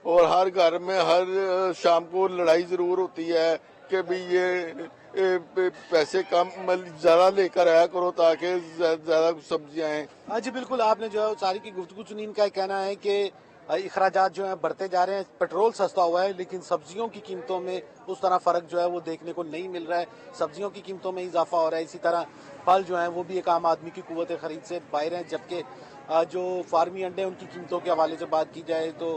और हर घर में हर शाम को लड़ाई जरूर होती है कि भी ये पैसे कम ज्यादा लेकर आया करो ताकि ज्यादा सब्जियां आए। हाँ जी बिल्कुल, आपने जो है सारी की गुफ्तगू सुनी। इनका कहना है कि इखराजात जो है बढ़ते जा रहे हैं, पेट्रोल सस्ता हुआ है, लेकिन सब्जियों की कीमतों में उस तरह फर्क जो है वो देखने को नहीं मिल रहा है। सब्जियों की कीमतों में इजाफा हो रहा है, इसी तरह फल जो है वो भी एक आम आदमी की कुव्वत खरीद से बाहर हैं। जबकि जो फार्मी अंडे उनकी कीमतों के हवाले से बात की जाए तो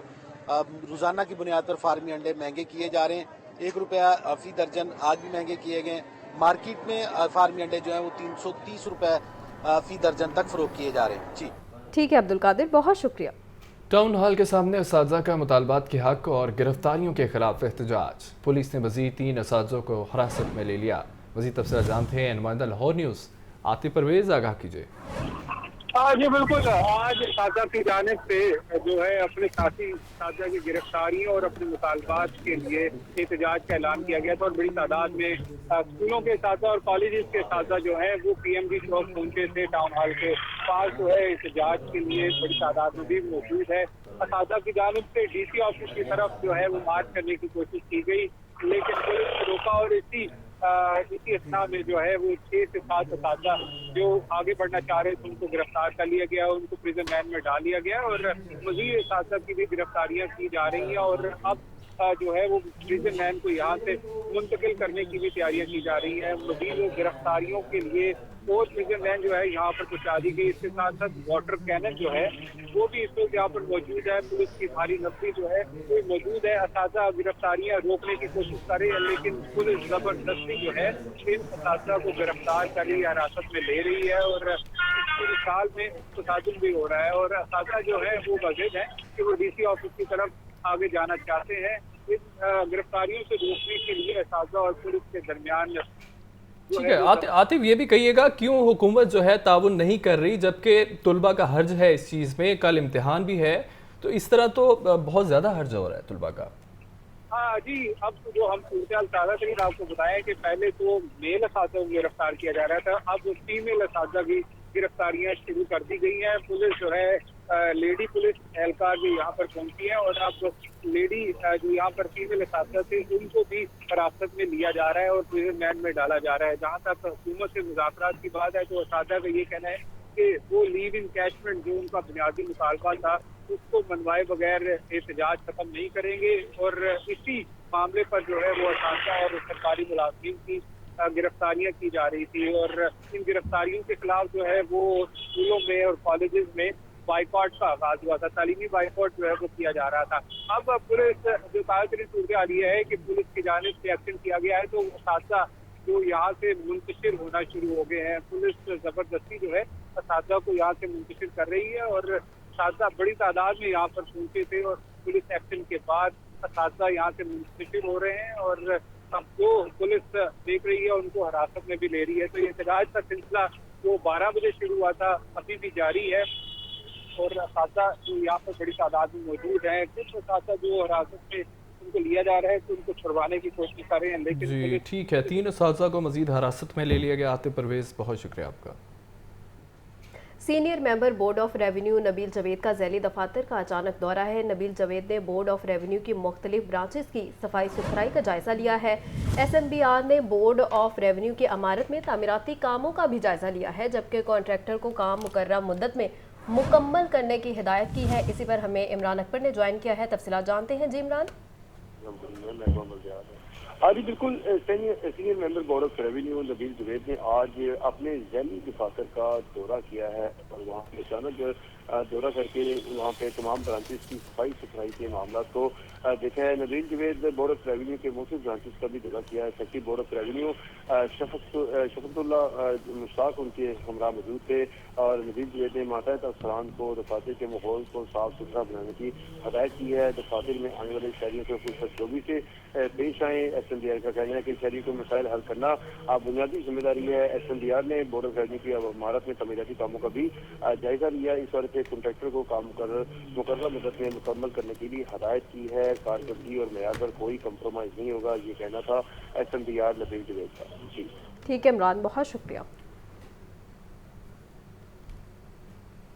रोजाना की बुनियाद पर फार्मी अंडे महंगे किए जा रहे हैं। 1 रुपया फी दर्जन आज भी महंगे किए गए। मार्केट में फार्मी अंडे जो है वो 330 रुपए फी दर्जन तक फरोख्त किए जा रहे हैं। जी ठीक है अब्दुल कादिर, बहुत शुक्रिया। टाउन हॉल के सामने असातिज़ा का मुतालबात के हक और गिरफ्तारियों के खिलाफ एहतजाज। पुलिस ने मज़ीद 3 असातिज़ों को हिरासत में ले लिया। मज़ीद तफसीलात जानते हैं नुमाइंदा लाहौर न्यूज़ आतिफ परवेज, आगाह कीजिए। जी बिल्कुल, आज साजा की जानिब से जो है अपने साथी साजा की गिरफ्तारियों और अपने मुतालबात के लिए एहतजाज का ऐलान किया गया था, और बड़ी तादाद में स्कूलों के साजा और कॉलेजेस के साजा जो है वो PMG चौक पहुंचे थे। टाउन हॉल के पास जो है एहतजाज के लिए बड़ी तादाद में भी मौजूद है। साजा की जानिब से DC ऑफिस की तरफ जो है वो मार्च करने की कोशिश की गई, लेकिन पुलिस ने रोका, और इसी असना में जो है वो 6 से 7 असातिज़ा जो आगे बढ़ना चाह रहे थे उनको गिरफ्तार कर लिया गया, उनको प्रिजन वैन में डाल लिया गया, और मज़ीद असातिज़ा की भी गिरफ्तारियां की जा रही हैं। और अब जो है वो प्रिजन वैन को यहाँ से मुंतकिल करने की भी तैयारियां की जा रही हैं। मजीद गिरफ्तारियों के लिए और प्रिजन वैन जो है यहाँ पर पहुँचा दी गई। इसके साथ साथ वाटर कैनन जो है वो भी इस वक्त यहाँ पर मौजूद है। पुलिस की भारी नफरी जो है वो मौजूद है। असातिज़ा गिरफ्तारियां रोकने की कोशिश कर रही है, लेकिन पुलिस जबरदस्ती जो है इन असातिज़ा को गिरफ्तार कर रही है, हिरासत में ले रही है और पूरे साल में तसादुम भी हो रहा है। और असातिज़ा जो है वो वजह है कि वो DC ऑफिस की तरफ आगे जाना चाहते हैं। इन गिरफ्तारियों से रोकने के लिए असातिज़ा और पुलिस के दरमियान ठीक है। आतिफ ये भी कहिएगा क्यों हुकूमत जो है ताउन नहीं कर रही, जबकि तुलबा का हर्ज है इस चीज़ में, कल इम्तिहान भी है, तो इस तरह तो बहुत ज़्यादा हर्ज हो रहा है तुलबा का। हाँ जी, अब जो हम सूरत ताज़ा तरीन आपको बताएं कि पहले तो मेल असातिज़ा को गिरफ्तार किया जा रहा था, अब फीमेल असातिज़ा की गिरफ्तारियां शुरू कर दी गई हैं। पुलिस जो है लेडी पुलिस एहलकार भी यहाँ पर पहुंची है और अब लेडी जो यहाँ पर फीमेल असातिज़ा थे उनको भी हिरासत में लिया जा रहा है और प्रिजन वैन में डाला जा रहा है। जहाँ तक हुकूमत से मुज़ाकरात की बात है तो असातिज़ा का ये कहना है कि वो लीव इन कैशमेंट जो उनका बुनियादी मुतालबा था उसको मनवाए बगैर एहतजाज खत्म नहीं करेंगे और इसी मामले पर जो है वो असातिज़ा और सरकारी मुलाजिमीन की गिरफ्तारियां की जा रही थी और इन गिरफ्तारियों के खिलाफ जो है वो स्कूलों में और कॉलेजेस में बाइकॉट का आगाज हुआ था, तालीमी बाइकॉट जो है वो किया जा रहा था। अब पुलिस जो ताज़ा सूरत हाल ये है कि पुलिस की जानिब से एक्शन किया गया है तो असातिज़ा जो यहाँ से मुंतशिर होना शुरू हो गए हैं। पुलिस जबरदस्ती जो है असातिज़ा को यहाँ से मुंतशिर कर रही है और असातिज़ा बड़ी तादाद में यहाँ पर पहुंचे थे और पुलिस एक्शन के बाद असातिज़ा यहाँ से मुंतशिर हो रहे हैं और अब जो पुलिस देख रही है उनको हिरासत में भी ले रही है। तो ये एहतजाज का सिलसिला जो 12 बजे शुरू हुआ था अभी भी जारी है और असातिज़ा जो यहाँ पर बड़ी तादाद में मौजूद हैं। कुछ असातिज़ा जो हिरासत में उनको लिया जा रहा है तो उनको छुड़वाने की कोशिश कर रहे हैं, लेकिन जी ठीक है। 3 असातिज़ा को मजीद हिरासत में ले लिया गया। आतिफ परवेज़ बहुत शुक्रिया आपका। Senior member board of revenue Nabeel Javed का ज़ैली दफातर का अचानक दौरा है। नबील जवेद ने बोर्ड ऑफ रेवेन्यू की मुख्तलिफ ब्रांचेस की सफाई सुथराई का जायजा लिया है। SMBR ने बोर्ड ऑफ रेवेन्यू की इमारत में तामीराती कामों का भी जायजा लिया है, जबकि कॉन्ट्रैक्टर को काम मुकर्रर मुद्दत में मुकम्मल करने की हिदायत की है। इसी पर हमें इमरान अकबर ने ज्वाइन किया है, तफसीलात जानते हैं। जी इमरान। हाँ जी बिल्कुल, senior member board of revenue Nabeel Javed ने आज अपने ज़ैली दफातर का दौरा किया है और वहाँ पे अचानक दौरा करके वहाँ पे तमाम ब्रांचेस की सफाई सुथराई के मामला को देखा है। Nabeel Javed board of revenue के मुख्तलिफ ब्रांचेस का भी दौरा किया है। Secretary board of revenue Shafqatullah Mushtaq उनके हमरा मौजूद थे और नबील जवेद ने मातहत अफसरान को दफातर के माहौल को साफ सुथरा बनाने की हदायत की है। दफातर में आने वाले शहरियों को खुशखबरी से पेश आए। SMBR का कहना है कि शहरियों को मसाइल हल करना बुनियादी जिम्मेदारी है। SMBR ने बोर्ड ऑफ रेवेन्यू की इमारत में तमीराती कामों का भी जायजा लिया। इस वक्त कॉन्ट्रैक्टर को काम मुकर्रर मुद्दत में मुकम्मल करने की भी हदायत की है। कारकर्दगी और मेयार पर कोई कंप्रोमाइज नहीं होगा, ये कहना था SMBR नबील जवेद का। जी ठीक है इमरान, बहुत शुक्रिया।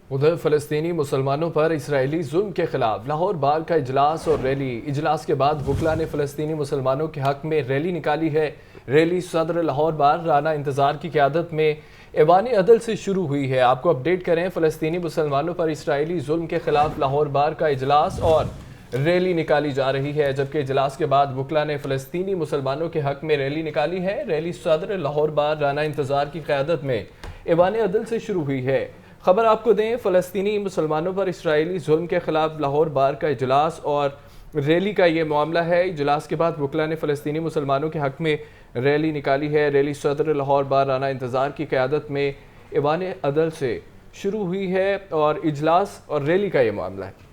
उधर फ़लस्तीनी मुसलमानों पर इसराइली जुल्म के खिलाफ लाहौर बार का इजलास और रैली। इजलास के बाद वकला ने फ़लस्तीनी मुसलमानों के हक में रैली निकाली है। रैली सदर लाहौर बार राना इंतज़ार की क़यादत में ऐवान अदल से शुरू हुई है। आपको अपडेट करें, फ़लस्तीनी मुसलमानों पर इसराइली जुल्म के खिलाफ लाहौर बार का इजलास और रैली निकाली जा रही है, जबकि इजलास के बाद वकला ने फ़लस्तीनी मुसलमानों के हक में रैली निकाली है। रैली सदर लाहौर बार राना इंतज़ार की क़यादत में ऐवान अदल से शुरू हुई है। खबर आपको दें, फ़लस्तीनी मुसलमानों पर इसराइली जुल्म के खिलाफ लाहौर बार का इजलास और रैली का ये मामला है। इजलास के बाद वकला ने फ़लस्तीनी मुसलमानों के हक में रैली निकाली है। रैली सदर लाहौर बार राना इंतज़ार की क़यादत में ऐवान अदल से शुरू हुई है और इजलास और रैली का ये मामला है।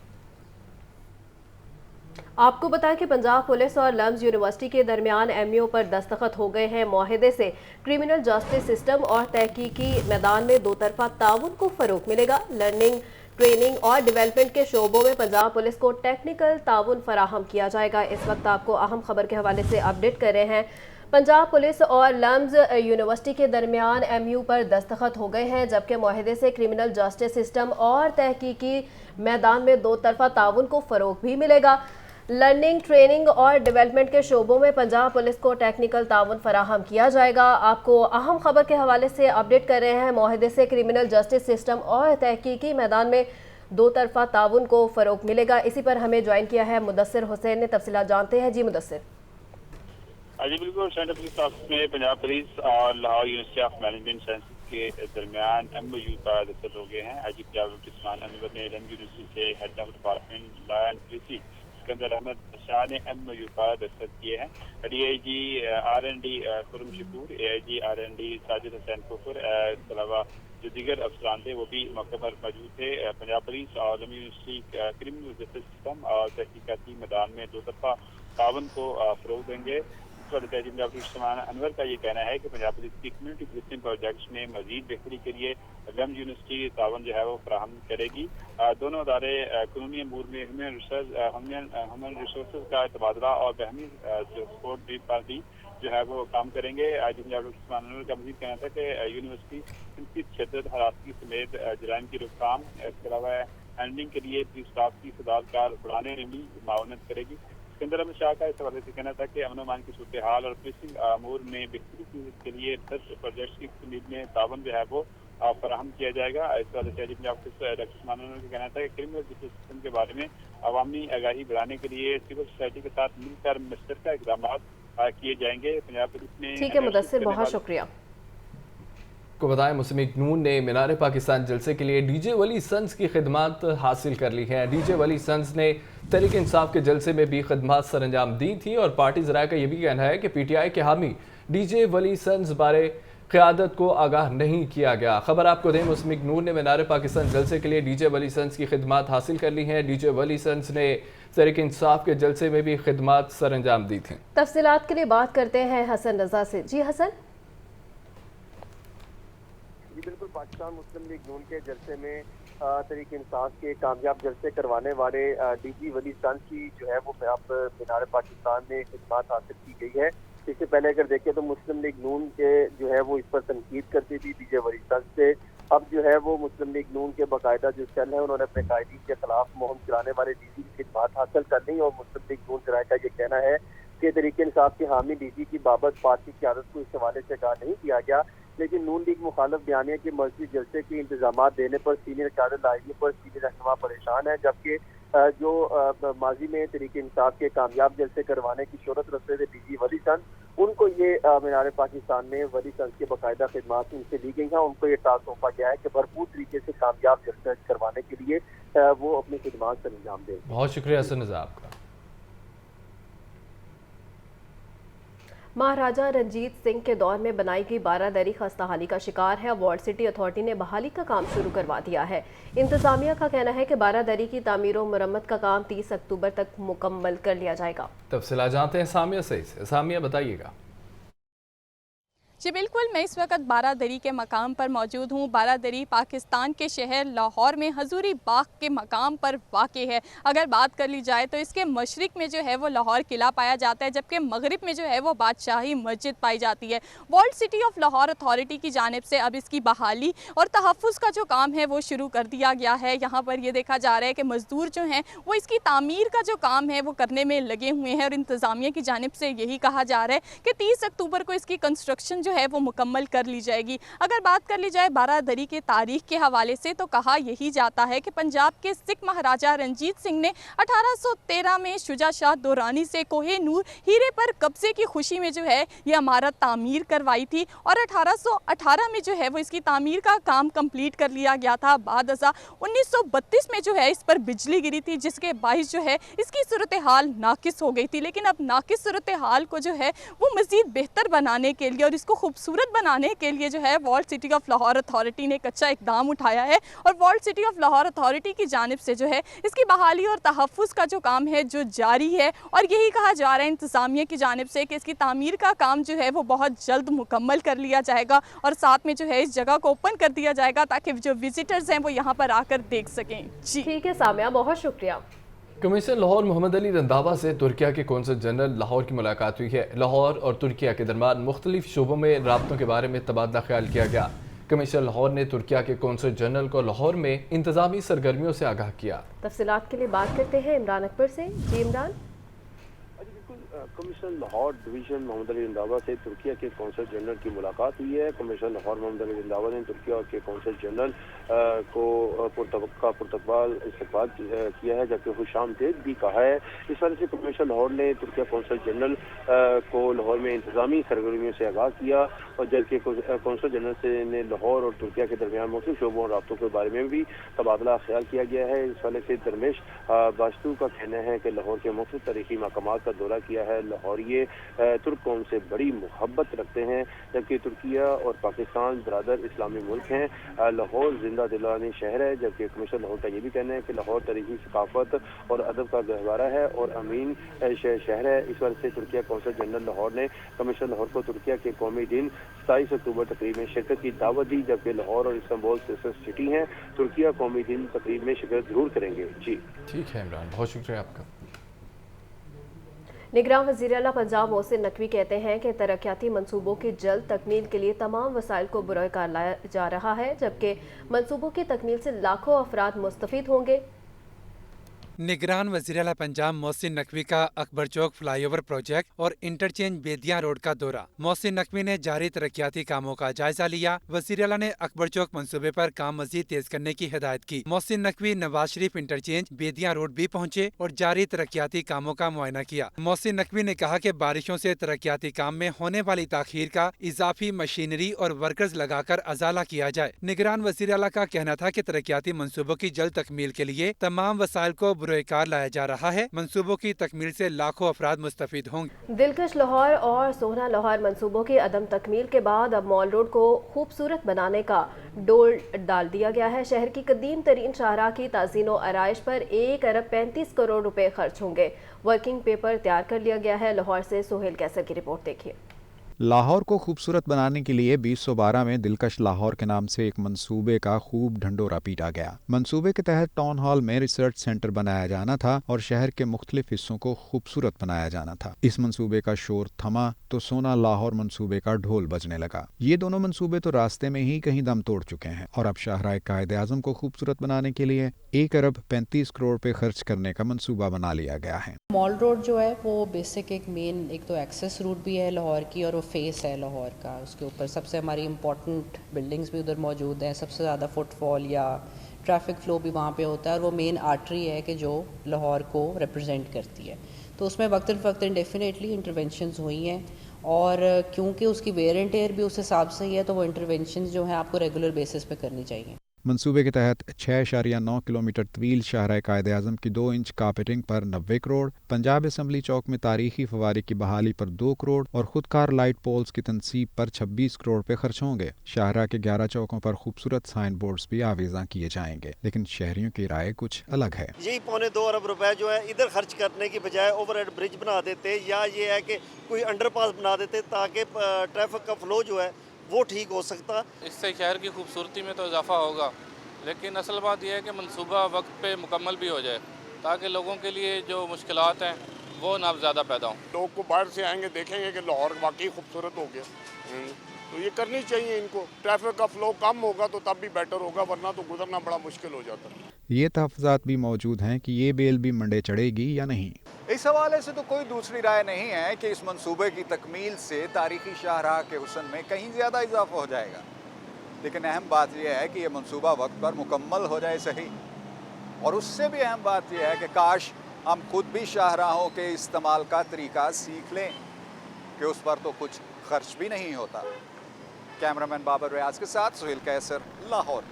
आपको बताएं कि पंजाब पुलिस और लम्स यूनिवर्सिटी के दरमियान MOU पर दस्तखत हो गए हैं। मुआहदे से क्रिमिनल जस्टिस सिस्टम और तहकीकी मैदान में दो तरफा ताउन को फ़रोग़ मिलेगा। लर्निंग, ट्रेनिंग और डेवलपमेंट के शोबों में पंजाब पुलिस को टेक्निकल ताउन फराहम किया जाएगा। इस वक्त आपको अहम खबर के हवाले से अपडेट कर रहे हैं। पंजाब पुलिस और लम्स यूनिवर्सिटी के दरमियान MOU पर दस्तखत हो गए हैं, जबकि मुआहदे से क्रिमिनल जस्टिस सिस्टम और तहकीकी मैदान में दो तरफा ताउन को फ़रोग़ भी मिलेगा। लर्निंग, ट्रेनिंग और डेवलपमेंट के शोबों में पंजाब पुलिस को टेक्निकल ताउन फराहम किया जाएगा। आपको अहम खबर के हवाले से अपडेट कर रहे हैं। मुआहदे से क्रिमिनल जस्टिस सिस्टम और तहकीकी मैदान में दो तरफा ताउन को फ़रोग़ मिलेगा। इसी पर हमें ज्वाइन किया है मुदस्सिर हुसैन ने, तफसीलात जानते हैं। जी मुदस्सिर। जी बिल्कुल, सेंट्रल पुलिस ऑफिस में पंजाब पुलिस और Lahore university of management sciences के दरमियान MOU का दस्तखत हो गए हैं। IG पंजाब उस्मान अनवर ने यूनिवर्सिटी से head of department law and policy Sikandar Ahmed Shah ने MOU का दस्तखत किए हैं। DIG R&D Khurram Shakoor, AIG R&D Sajid Hussain कुफर, इसके अलावा जो दीगर अफसरान थे वो भी मौके पर मौजूद थे। पंजाब पुलिस और यूनिवर्सिटी क्रिमिनल जस्टिस सिस्टम और तहकीकाती मैदान में दो तरफा ताउन को फ़रोग़ देंगे। अनवर का ये कहना है कि पंजाब पुलिस की कम्युनिटी पुलिसिंग प्रोजेक्ट्स में मजीद बेहतरी के लिए यूनिवर्सिटी ताउन जो है वो फराहम करेगी। दोनों अदारे कानूनी अमूर में ह्यूमन रिसोर्स का तबादला और बहमी सपोर्ट पर भी जो है वो काम करेंगे। आज पंजाब अनवर का मजीद कहना था कि यूनिवर्सिटी इनकी तशद्दुद, हरासगी समेत जराइम की रोकथाम, इसके अलावा हैंडलिंग के लिए पुलिस स्टाफ की सदारकार बढ़ाने में भी मावनत करेगी। सिकंदर अहमद शाह का इस हवाले से कहना था कि अमन अमान की सूरत हाल और पुलिसिंग अमूर में बेहतरी के लिए 10 प्रोजेक्ट्स की तकमील में ताउन जो है वो फराहम किया जाएगा। इस हवाले से पंजाब डॉक्टर उस्मान अनवर का कहना था कि क्रिमिनल जस्टिस सिस्टम के बारे में अवामी आगाही बढ़ाने के लिए सिविल सोसाइटी के साथ मिलकर मुश्तरका इक़दाम किए जाएंगे। पंजाब पुलिस ने ठीक है मुदस्सिर, बहुत शुक्रिया। को बताएं, मुस्लिम लीग नून ने मीनार पाकिस्तान जलसे के लिए डीजे वली सन्स की खिदमत हासिल कर ली हैं। डीजे वली सन्स ने तहरीक इंसाफ के जलसे में भी खिदमत सर अंजाम दी थी और पार्टी ज़राए का यह भी कहना है कि PTI के हामी डीजे वली सन्स बारे क़यादत को आगाह नहीं किया गया। खबर आपको दें, मुस्लिम लीग नून ने मीनार पाकिस्तान जलसे के लिए डीजे वली सन्स की खिदमत हासिल कर ली हैं। डीजे वली सन्स ने तहरीक इंसाफ के जलसे में भी खिदमत सर अंजाम दी थी। तफसीलात के लिए बात करते हैं हसन रजा से। जी हसन। जी बिल्कुल, पाकिस्तान मुस्लिम लीग नून के जलसे में तहरीक इंसाफ के कामयाब जलसे करवाने वाले DG वली सन्स की जो है वो अब मीनार पाकिस्तान में खिदमत हासिल की गई है। इससे पहले अगर देखें तो मुस्लिम लीग नून के जो है वो इस पर तनकीद करती थी डीजे वली सन्स से। अब जो है वो मुस्लिम लीग नून के बाकायदा जो सेल है उन्होंने अपने कायदीन के खिलाफ मुहिम चलाने वाले DG की खिदमत हासिल कर ली और मुस्लिम लीग नून जराए का ये कहना है कि तहरीक इंसाफ के हामी DG की बाबत पार्टी की क़यादत को इस हवाले से कहा नहीं किया गया, लेकिन नून लीग मुखालिफ बयानिया के मस्जिद जलसे के इंतजाम देने पर सीनियर कायदत लाइनी पर सीनियर रहनुमा परेशान है, जबकि जो माजी में तहरीक इंसाफ के कामयाब जलसे करवाने की शोहरत रखते थे DG वली सन्स, उनको ये मीनार पाकिस्तान में वली सन्स के बाकायदा खिदमत उनसे ली गई हैं। उनको ये टास्क सौंपा गया है कि भरपूर तरीके से कामयाब जलसे करवाने के लिए वो अपनी खिदमत से अंजाम दें। बहुत शुक्रिया हसन रजा आपका। महाराजा रंजीत सिंह के दौर में बनाई गई बारादरी खस्ताहाली का शिकार है। वार्ड सिटी अथॉरिटी ने बहाली का काम शुरू करवा दिया है। इंतजामिया का कहना है कि बारादरी की तामीर और मुरम्मत का काम 30 अक्टूबर तक मुकम्मल कर लिया जाएगा। तफसीलात जानते हैं सामिया से। सामिया बताइएगा। जी बिल्कुल, मैं इस वक्त बारादरी के मकाम पर मौजूद हूँ। बारादरी पाकिस्तान के शहर लाहौर में हजूरी बाग के मकाम पर वाक़ है। अगर बात कर ली जाए तो इसके मशरिक में जो है वो लाहौर किला पाया जाता है, जबकि मगरिब में जो है वो बादशाही मस्जिद पाई जाती है। World city of Lahore authority की जानिब से अब इसकी बहाली और तहफ़्फ़ुज़ का जो काम है वो शुरू कर दिया गया है। यहाँ पर ये देखा जा रहा है कि मज़दूर जो हैं वो इसकी तामीर का जो काम है वो करने में लगे हुए हैं और इंतज़ामिया की जानिब से यही कहा जा रहा है कि 30 अक्टूबर को इसकी कंस्ट्रक्शन जो है वो मुकम्मल कर ली जाएगी। अगर बात कर ली जाए बारादरी के तारीख के हवाले से तो कहा यही जाता है कि पंजाब के सिख महाराजा रंजीत सिंह ने 1813 में शुजा शाह दुरानी से कोहे नूर हीरे पर कब्जे की खुशी में जो है ये इमारत तामीर करवाई थी और 1818 में जो है वो इसकी तामीर का काम कंप्लीट कर लिया गया था। बाद 1932 में जो है इस पर बिजली गिरी थी, जिसके बाइस जो है इसकी सूरत हाल नाकिस हो गई थी। लेकिन अब नाकिस सूरत हाल को जो है वो मज़ीद बेहतर बनाने के लिए और इसको खूबसूरत बनाने के लिए जो है world city of Lahore authority ने एक अच्छा इकदाम उठाया है और world city of Lahore authority की जानिब से जो है इसकी बहाली और तहफ़्फ़ुज़ का जो काम है जो जारी है और यही कहा जा रहा है इंतज़ामिया की जानिब से कि इसकी तामीर का काम जो है वो बहुत जल्द मुकम्मल कर लिया जाएगा और साथ में जो है इस जगह को ओपन कर दिया जाएगा ताकि जो विजिटर्स हैं वो यहाँ पर आकर देख सकें। जी ठीक है सामिया, बहुत शुक्रिया। कमिश्नर लाहौर मोहम्मद अली रंधावा से तुर्किया के कौंसल जनरल लाहौर की मुलाकात हुई है। लाहौर और तुर्किया के दरमियान मुख्तलिफ शोबों में राब्तों के बारे में तबादला ख्याल किया गया। कमिश्नर लाहौर ने तुर्किया के कौंसल जनरल को लाहौर में इंतजामी सरगर्मियों से आगाह किया। तफसीलात के लिए बात करते हैं इमरान अकबर से। जी इमरान। बिल्कुल, کمشنر لاہور ڈویژن محمد علی رنداوا سے ترکیہ کے کونسل جنرل کی ملاقات ہوئی ہے۔ کمشنر لاہور محمد علی رنداوا نے ترکیہ کے کونسل جنرل کو پرتقبال استقبال کیا ہے، جبکہ خوش آمدید بھی کہا ہے۔ اس وجہ سے کمشنر لاہور نے ترکیہ کونسل جنرل کو لاہور میں انتظامی سرگرمیوں سے آگاہ کیا، اور جبکہ کونسل جنرل نے لاہور اور ترکیہ کے درمیان مختلف شعبوں اور رابطوں کے بارے میں بھی تبادلہ خیال کیا گیا ہے۔ اس حوالے سے درمیش باشتو کا کہنا ہے کہ لاہور کے مختلف تاریخی مقامات کا دورہ کیا ہے۔ لاہوریے ترک قوم سے بڑی محبت رکھتے ہیں، جبکہ ترکیہ اور پاکستان برادر اسلامی ملک ہیں۔ لاہور زندہ دلانی شہر ہے، جبکہ کمشنر لاہور کا یہ بھی کہنا ہے کہ لاہور تاریخی ثقافت اور ادب کا گہوارہ ہے اور امین شہر ہے۔ اس وجہ سے ترکیہ کونسل جنرل لاہور نے کمشنر لاہور کو ترکیہ کے قومی دن 27 اکتوبر تقریب میں شرکت کی دعوت دی، جبکہ لاہور اور استنبول سسٹر سٹی ہیں، ترکیہ قومی دن تقریب میں شرکت ضرور کریں گے۔ جی ٹھیک ہے عمران، بہت شکریہ آپ کا۔ نگراں وزیر اعلیٰ پنجاب محسن نقوی کہتے ہیں کہ ترقیاتی منصوبوں کی جلد تکمیل کے لیے تمام وسائل کو بروئے کار لایا جا رہا ہے، جبکہ منصوبوں کی تکمیل سے لاکھوں افراد مستفید ہوں گے۔ نگران وزیر اعلیٰ پنجاب محسن نقوی کا اکبر چوک فلائی اوور پروجیکٹ اور انٹرچینج بیدیاں روڈ کا دورہ۔ محسن نقوی نے جاری ترقیاتی کاموں کا جائزہ لیا۔ وزیر اعلیٰ نے اکبر چوک منصوبے پر کام مزید تیز کرنے کی ہدایت کی۔ محسن نقوی نواز شریف انٹرچینج بیدیاں روڈ بھی پہنچے اور جاری ترقیاتی کاموں کا معائنہ کیا۔ محسن نقوی نے کہا کہ بارشوں سے ترقیاتی کام میں ہونے والی تاخیر کا اضافی مشینری اور ورکرز لگا کر ازالہ کیا جائے۔ نگران وزیر اعلیٰ کا کہنا تھا کہ ترقیاتی منصوبوں کی جلد تکمیل کے لیے تمام وسائل کو بروئے کار لایا جا رہا ہے۔ منصوبوں کی تکمیل سے لاکھوں افراد مستفید ہوں گے۔ دلکش لاہور اور سوہنا لاہور منصوبوں کی عدم تکمیل کے بعد اب مال روڈ کو خوبصورت بنانے کا ڈول ڈال دیا گیا ہے۔ شہر کی قدیم ترین شاہراہ کی تعزین و آرائش پر 1 ارب 35 کروڑ روپے خرچ ہوں گے۔ ورکنگ پیپر تیار کر لیا گیا ہے۔ لاہور سے سہیل کیسر کی رپورٹ دیکھیے۔ لاہور کو خوبصورت بنانے کے لیے 2012 میں دلکش لاہور کے نام سے ایک منصوبے کا خوب ڈھنڈورا پیٹا گیا۔ منصوبے کے تحت ٹاؤن ہال میں ریسرچ سینٹر بنایا جانا تھا اور شہر کے مختلف حصوں کو خوبصورت بنایا جانا تھا۔ اس منصوبے کا شور تھما تو سونا لاہور منصوبے کا ڈھول بجنے لگا۔ یہ دونوں منصوبے تو راستے میں ہی کہیں دم توڑ چکے ہیں اور اب شاہراہ قائد اعظم کو خوبصورت بنانے کے لیے 1 ارب 35 کروڑ روپے خرچ کرنے کا منصوبہ بنا لیا گیا ہے۔ مال روڈ جو ہے وہ بیسک ایک تو ایکسیس روٹ بھی ہے لاہور کی اور وہ فیس ہے لاہور کا۔ اس کے اوپر سب سے ہماری امپورٹنٹ بلڈنگز بھی ادھر موجود ہیں، سب سے زیادہ فٹ فال یا ٹریفک فلو بھی وہاں پہ ہوتا ہے، اور وہ مین آرٹری ہے کہ جو لاہور کو ریپرزینٹ کرتی ہے۔ تو اس میں وقتاً فوقتاً ڈیفینیٹلی انٹرونشنز ہوئی ہیں، اور کیونکہ اس کی ویئر اینڈ ٹیئر بھی اس حساب سے ہی ہے تو وہ انٹرونشنز جو ہیں آپ کو ریگولر بیسس پہ کرنی چاہیے۔ منصوبے کے تحت 6.9 کلومیٹر طویل شاہراہ قائد اعظم کی 2 انچ کارپیٹنگ پر 90 کروڑ، پنجاب اسمبلی چوک میں تاریخی فوارے کی بحالی پر 2 کروڑ اور خودکار لائٹ پولز کی تنصیب پر 26 کروڑ روپے خرچ ہوں گے۔ شاہراہ کے 11 چوکوں پر خوبصورت سائن بورڈز بھی آویزاں کیے جائیں گے، لیکن شہریوں کی رائے کچھ الگ ہے۔ یہی 1.25 ارب روپے جو ہے ادھر خرچ کرنے کی بجائے اوور ہیڈ برج بنا دیتے، یا یہ ہے کہ کوئی انڈر پاس بنا دیتے تاکہ ٹریفک کا فلو جو ہے وہ ٹھیک ہو سکتا۔ اس سے شہر کی خوبصورتی میں تو اضافہ ہوگا، لیکن اصل بات یہ ہے کہ منصوبہ وقت پہ مکمل بھی ہو جائے تاکہ لوگوں کے لیے جو مشکلات ہیں وہ نہ زیادہ پیدا ہوں۔ لوگ کو باہر سے آئیں گے دیکھیں گے کہ لاہور واقعی خوبصورت ہو گیا، تو یہ کرنی چاہیے ان کو۔ ٹریفک کا فلو کم ہوگا تو تب بھی بیٹر ہوگا، ورنہ تو گزرنا بڑا مشکل ہو جاتا ہے۔ یہ تحفظات بھی موجود ہیں کہ یہ بیل بھی منڈے چڑھے گی یا نہیں۔ اس حوالے سے تو کوئی دوسری رائے نہیں ہے کہ اس منصوبے کی تکمیل سے تاریخی شاہراہ کے حسن میں کہیں زیادہ اضافہ ہو جائے گا، لیکن اہم بات یہ ہے کہ یہ منصوبہ وقت پر مکمل ہو جائے صحیح، اور اس سے بھی اہم بات یہ ہے کہ کاش ہم خود بھی شاہراہوں کے استعمال کا طریقہ سیکھ لیں کہ اس پر تو کچھ خرچ بھی نہیں ہوتا۔ کیمرہ مین بابر ریاض کے ساتھ سہیل کیسر، لاہور۔